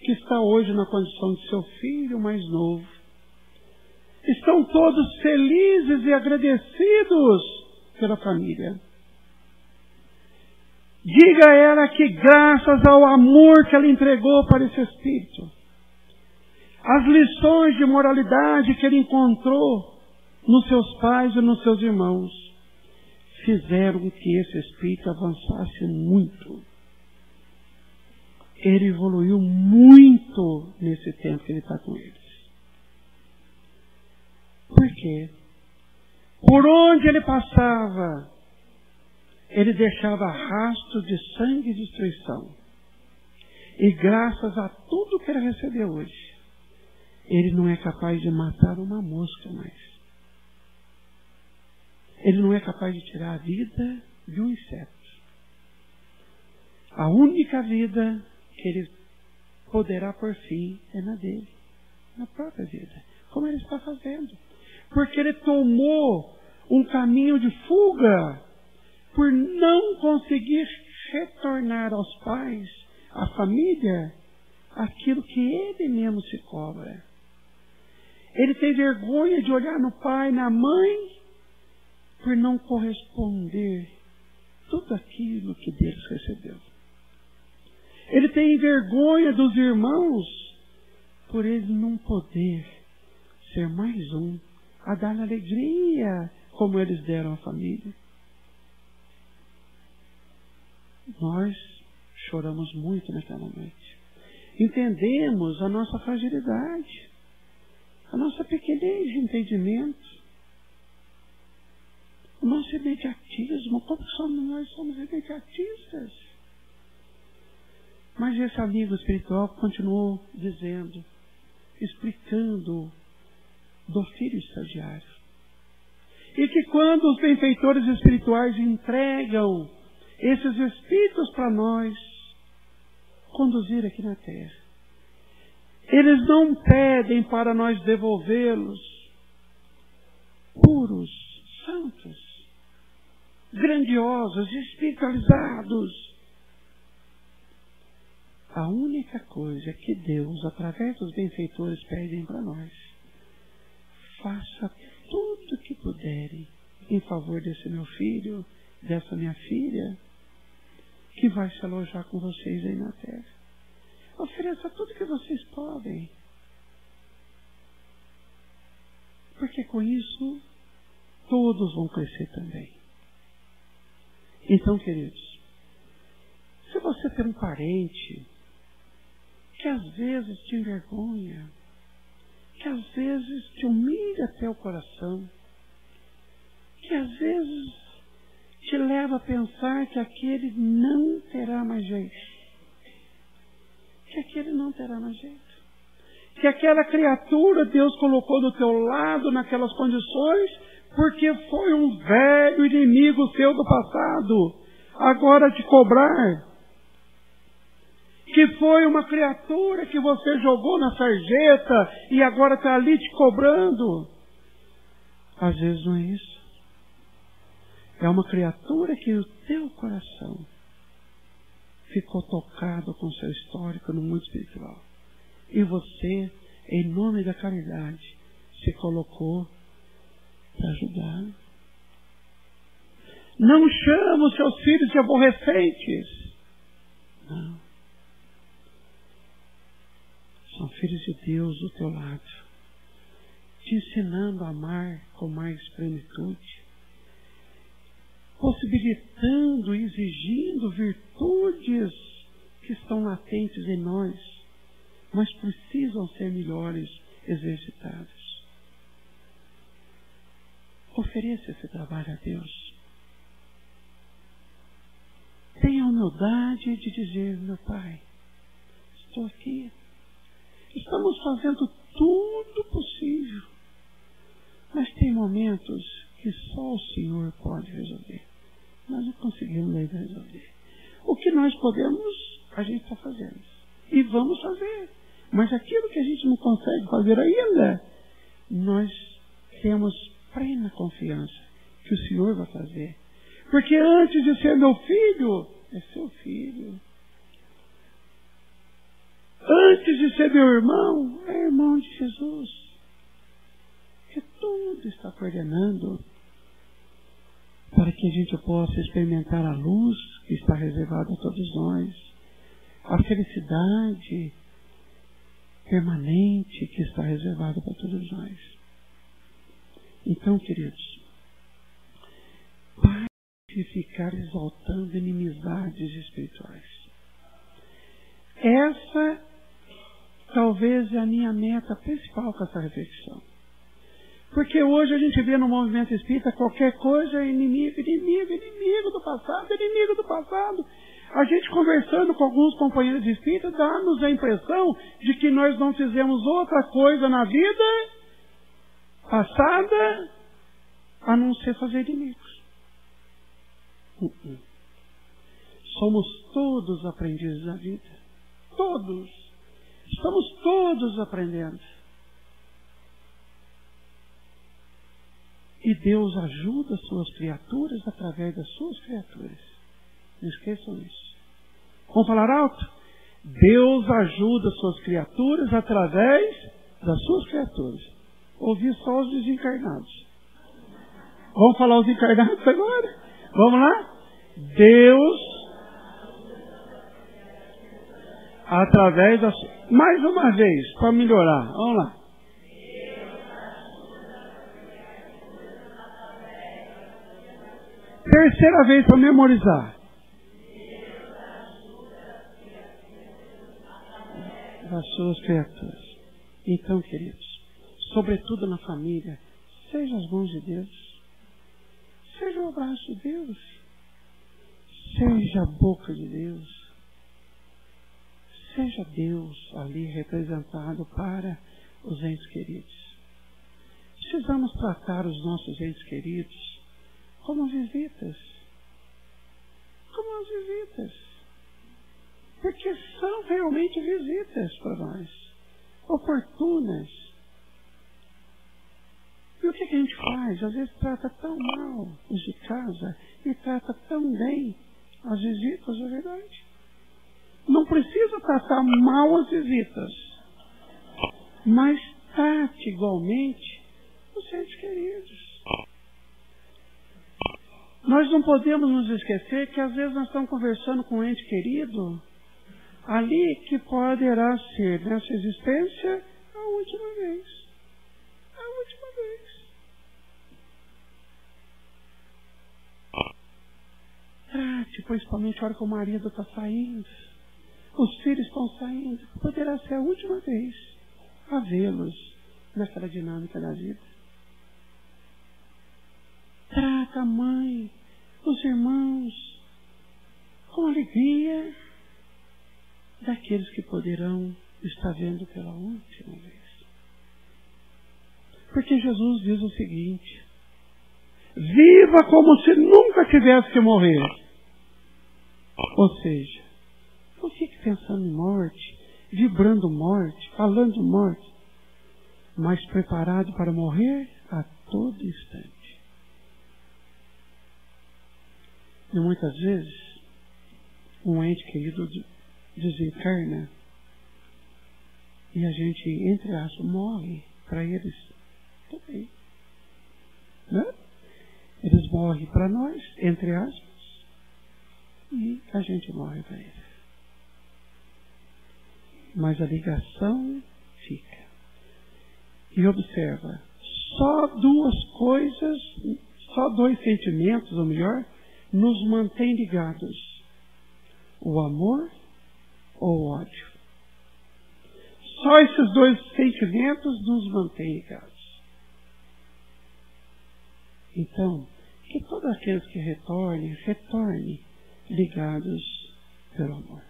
que está hoje na condição de seu filho mais novo, estão todos felizes e agradecidos pela família. Diga a ela que graças ao amor que ela entregou para esse espírito, as lições de moralidade que ele encontrou nos seus pais e nos seus irmãos, fizeram que esse espírito avançasse muito. Ele evoluiu muito nesse tempo que ele está com eles. Por quê? Por onde ele passava, ele deixava rastro de sangue e destruição. E graças a tudo que ele recebeu hoje, ele não é capaz de matar uma mosca mais. Ele não é capaz de tirar a vida de um inseto. A única vida que ele poderá por fim é na dele, na própria vida, como ele está fazendo. Porque ele tomou um caminho de fuga por não conseguir retornar aos pais, à família, aquilo que ele mesmo se cobra. Ele tem vergonha de olhar no pai, na mãe, por não corresponder tudo aquilo que Deus recebeu. Ele tem vergonha dos irmãos por ele não poder ser mais um a dar alegria como eles deram à família. Nós choramos muito naquela noite. Entendemos a nossa fragilidade, a nossa pequenez de entendimento, o nosso imediatismo, como nós somos imediatistas. Mas esse amigo espiritual continuou dizendo, explicando do filho estagiário. E que quando os benfeitores espirituais entregam esses espíritos para nós conduzir aqui na terra, eles não pedem para nós devolvê-los puros, santos, grandiosos, espiritualizados. A única coisa que Deus, através dos benfeitores, pedem para nós: faça tudo o que puderem em favor desse meu filho, dessa minha filha, que vai se alojar com vocês aí na terra. Ofereça tudo que vocês podem. Porque com isso, todos vão crescer também. Então, queridos, se você tem um parente que às vezes te envergonha, que às vezes te humilha até o coração, que às vezes te leva a pensar que aquele não terá mais jeito, que aquele não terá mais jeito, que aquela criatura Deus colocou do teu lado naquelas condições porque foi um velho inimigo seu do passado, agora te cobrar, que foi uma criatura que você jogou na sarjeta e agora está ali te cobrando. Às vezes não é isso. É uma criatura que o teu coração ficou tocado com seu histórico no mundo espiritual. E você, em nome da caridade, se colocou para ajudar. Não chama os seus filhos de aborrecentes. Não. São filhos de Deus do teu lado, te ensinando a amar com mais plenitude, possibilitando e exigindo virtudes que estão latentes em nós, mas precisam ser melhores exercitadas. Ofereça esse trabalho a Deus. Tenha a humildade de dizer: meu Pai, estou aqui. Estamos fazendo tudo possível, mas tem momentos que só o Senhor pode resolver. Nós não conseguimos ainda resolver. O que nós podemos, a gente está fazendo. E vamos fazer. Mas aquilo que a gente não consegue fazer ainda, nós temos plena confiança que o Senhor vai fazer. Porque antes de ser meu filho, é seu filho. Antes de ser meu irmão, é irmão de Jesus. Que tudo está coordenando para que a gente possa experimentar a luz que está reservada a todos nós, a felicidade permanente que está reservada para todos nós. Então, queridos, pare de ficar exaltando inimizades espirituais. Essa talvez é a minha meta principal com essa reflexão. Porque hoje a gente vê no movimento espírita qualquer coisa é inimigo do passado. A gente conversando com alguns companheiros de espírita dá-nos a impressão de que nós não fizemos outra coisa na vida passada a não ser fazer inimigos. Somos todos aprendizes da vida. Todos. Estamos todos aprendendo. E Deus ajuda as suas criaturas através das suas criaturas. Não esqueçam isso. Vamos falar alto? Deus ajuda as suas criaturas através das suas criaturas. Ouvi só os desencarnados. Vamos falar os encarnados agora? Vamos lá? Deus, através das... Mais uma vez, para melhorar. Vamos lá. Terceira vez para memorizar. Das suas criaturas. Então, queridos, sobretudo na família, seja as mãos de Deus, seja o abraço de Deus, seja a boca de Deus, seja Deus ali representado para os entes queridos. Precisamos tratar os nossos entes queridos como visitas. Como as visitas. Porque são realmente visitas para nós. Oportunas. E o que a gente faz? Às vezes trata tão mal os de casa e trata tão bem as visitas, é verdade. Não precisa tratar mal as visitas. Mas trate igualmente os entes queridos. Nós não podemos nos esquecer que às vezes nós estamos conversando com um ente querido ali que poderá ser nessa existência a última vez. A última vez. Trate, principalmente a hora que o marido está saindo, os filhos estão saindo, poderá ser a última vez a vê-los naquela dinâmica da vida. Trata a mãe, os irmãos, com alegria daqueles que poderão estar vendo pela última vez. Porque Jesus diz o seguinte: viva como se nunca tivesse que morrer. Ou seja, não fique pensando em morte, vibrando morte, falando morte, mas preparado para morrer a todo instante. E muitas vezes, um ente querido desencarna e a gente, entre aspas, morre para eles também. Né? Eles morrem para nós, entre aspas, e a gente morre para eles. Mas a ligação fica. E observa, só duas coisas, só dois sentimentos, ou melhor, nos mantém ligados: o amor ou o ódio. Só esses dois sentimentos nos mantêm ligados. Então, que todos aqueles que retornem ligados pelo amor.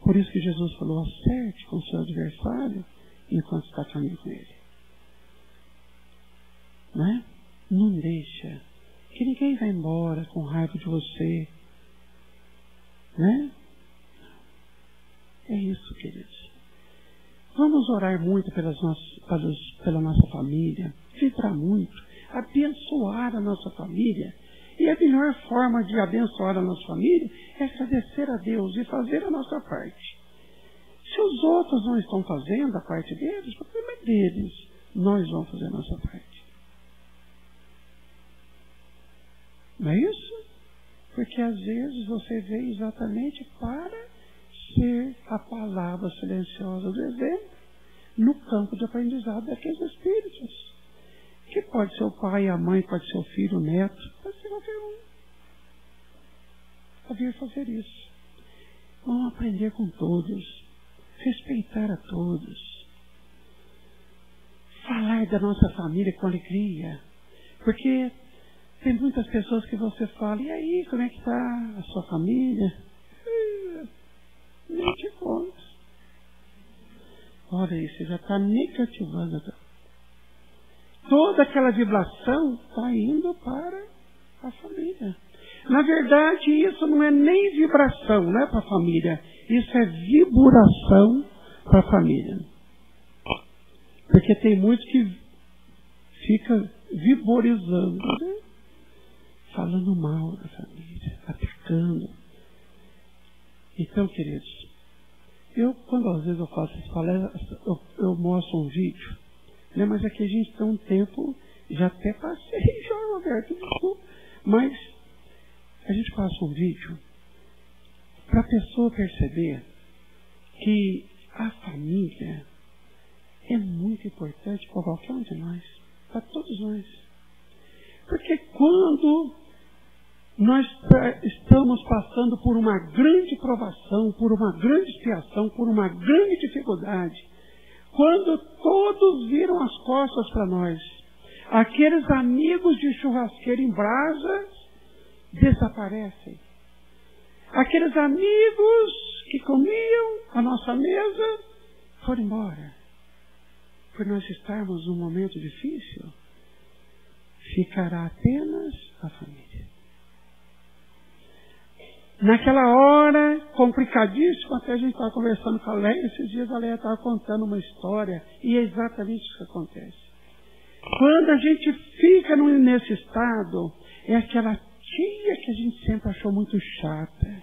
Por isso que Jesus falou: acerte com o seu adversário enquanto está caminhando com ele. Não é? Não deixa que ninguém vá embora com raiva de você. Né? É isso, queridos. Vamos orar muito pela nossa família, vibrar muito, abençoar a nossa família. E a melhor forma de abençoar a nossa família é agradecer a Deus e fazer a nossa parte. Se os outros não estão fazendo a parte deles, o problema é deles. Nós vamos fazer a nossa parte. Não é isso? Porque às vezes você veio exatamente para ser a palavra silenciosa do exemplo no campo de aprendizado daqueles espíritos. Que pode ser o pai, a mãe, pode ser o filho, o neto, pode ser qualquer um. A vir fazer isso. Vamos aprender com todos, respeitar a todos, falar falar da nossa família com alegria. Porque tem muitas pessoas que você fala, e aí, como é que está a sua família? Nem te conto. Olha aí, você já está negativando. Toda aquela vibração está indo para a família. Na verdade, isso não é nem vibração, né, para a família. Isso é vibração para a família. Porque tem muitos que ficam viborizando, né? Falando mal da família, atacando. Então, queridos, quando às vezes eu faço essas palestras, eu mostro um vídeo, né? Mas aqui a gente tem um tempo, já até passei, já, Roberto, desculpa, mas a gente passa um vídeo para a pessoa perceber que a família é muito importante para qualquer um de nós, para todos nós. Porque quando nós estamos passando por uma grande provação, por uma grande expiação, por uma grande dificuldade, quando todos viram as costas para nós, aqueles amigos de churrasqueira em brasas desaparecem. Aqueles amigos que comiam a nossa mesa foram embora. Por nós estarmos num momento difícil, ficará apenas a família. Naquela hora complicadíssima, até a gente estava conversando com a Leia, esses dias a Leia estava contando uma história, e é exatamente isso que acontece. Quando a gente fica nesse estado, é aquela tia que a gente sempre achou muito chata,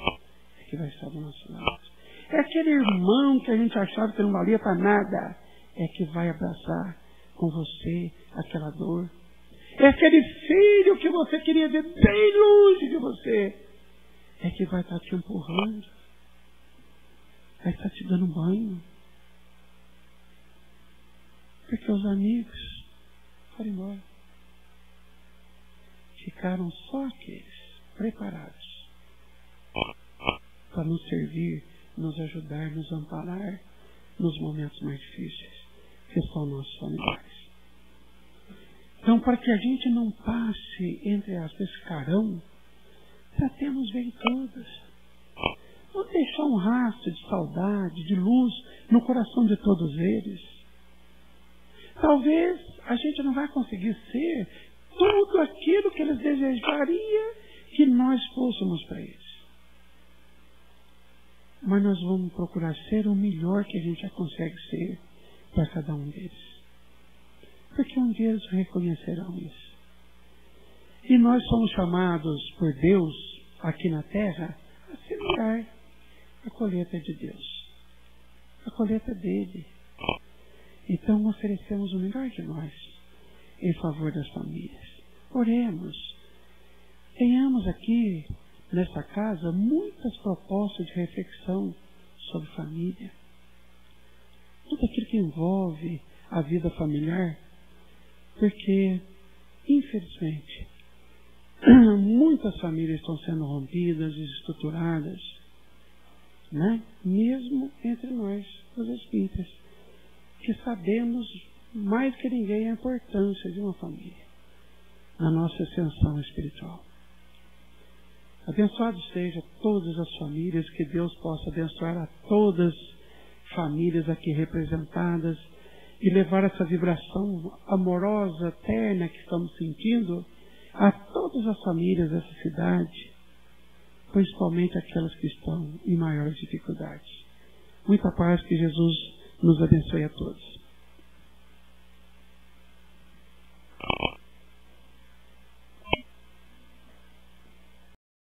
que vai estar do nosso lado. É aquele irmão que a gente achava que não valia para nada, é que vai abraçar com você aquela dor. É aquele filho que você queria ver bem longe de você, é que vai estar te empurrando, vai estar te dando banho. Porque os amigos foram embora. Ficaram só aqueles preparados para nos servir, nos ajudar, nos amparar nos momentos mais difíceis, que são nossos familiares. Então, para que a gente não passe, entre aspas, esse carão, tratemos bem todas. Vamos deixar um rastro de saudade, de luz no coração de todos eles. Talvez a gente não vai conseguir ser tudo aquilo que eles desejariam que nós fôssemos para eles. Mas nós vamos procurar ser o melhor que a gente já consegue ser para cada um deles. Porque um dia eles reconhecerão isso. E nós somos chamados por Deus, aqui na terra, a semear a colheita de Deus. A colheita dele. Então oferecemos o melhor de nós em favor das famílias. Oremos. Tenhamos aqui, nessa casa, muitas propostas de reflexão sobre família. Tudo aquilo que envolve a vida familiar. Porque, infelizmente, muitas famílias estão sendo rompidas, desestruturadas, né? Mesmo entre nós, os espíritas, que sabemos mais que ninguém a importância de uma família na nossa ascensão espiritual. Abençoados sejam todas as famílias, que Deus possa abençoar a todas as famílias aqui representadas e levar essa vibração amorosa, terna que estamos sentindo a todas as famílias dessa cidade, principalmente aquelas que estão em maiores dificuldades. Muita paz, que Jesus nos abençoe a todos.